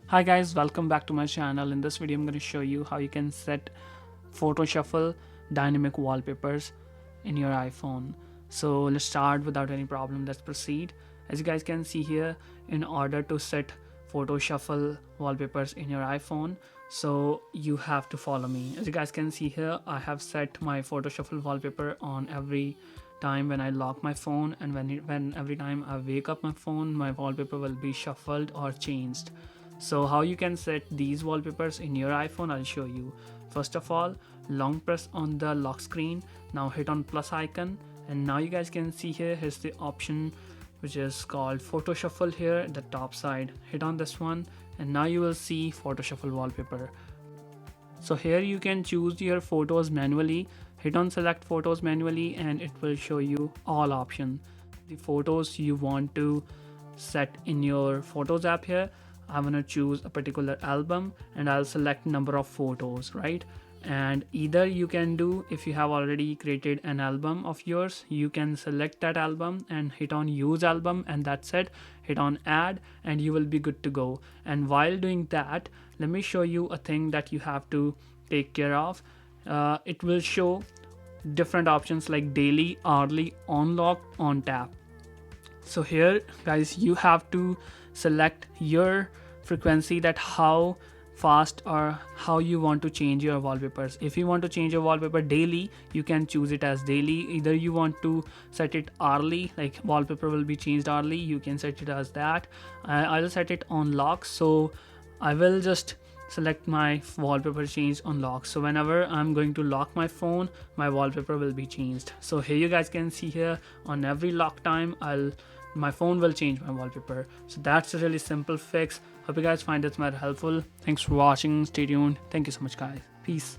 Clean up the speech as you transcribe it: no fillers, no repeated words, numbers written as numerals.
Hi guys, welcome back to my channel. In this video I'm going to show you how you can set photo shuffle dynamic wallpapers in your iPhone. So let's start without any problem. Let's proceed. As you guys can see here, in order to set photo shuffle wallpapers in your iPhone, so you have to follow me. As you guys can see here, I have set my photo shuffle wallpaper on every time when I lock my phone, and when every time I wake up my phone, my wallpaper will be shuffled or changed. So how you can set these wallpapers in your iPhone, I'll show you. First of all, long press on the lock screen. Now hit on plus icon, and now you guys can see here's the option which is called photo shuffle here at the top side. Hit on this one, and now you will see photo shuffle wallpaper. So here you can choose your photos manually. Hit on select photos manually and it will show you all options. The photos you want to set in your photos app here. I'm gonna choose a particular album and I'll select number of photos, right? And either you can do, if you have already created an album of yours, you can select that album and hit on use album, and that's it. Hit on add and you will be good to go. And while doing that, let me show you a thing that you have to take care of. It will show different options like daily, hourly, on lock, on tap. So here guys, you have to select your frequency, that how fast or how you want to change your wallpapers. If you want to change your wallpaper daily, you can choose it as daily. Either you want to set it hourly, like wallpaper will be changed hourly, you can set it as that. I'll set it on lock, so I will just select my wallpaper change on lock. So whenever I'm going to lock my phone, my wallpaper will be changed. So here you guys can see here, on every lock time my phone will change my wallpaper. So that's a really simple fix. Hope you guys find this matter helpful. Thanks for watching. Stay tuned. Thank you so much guys. Peace.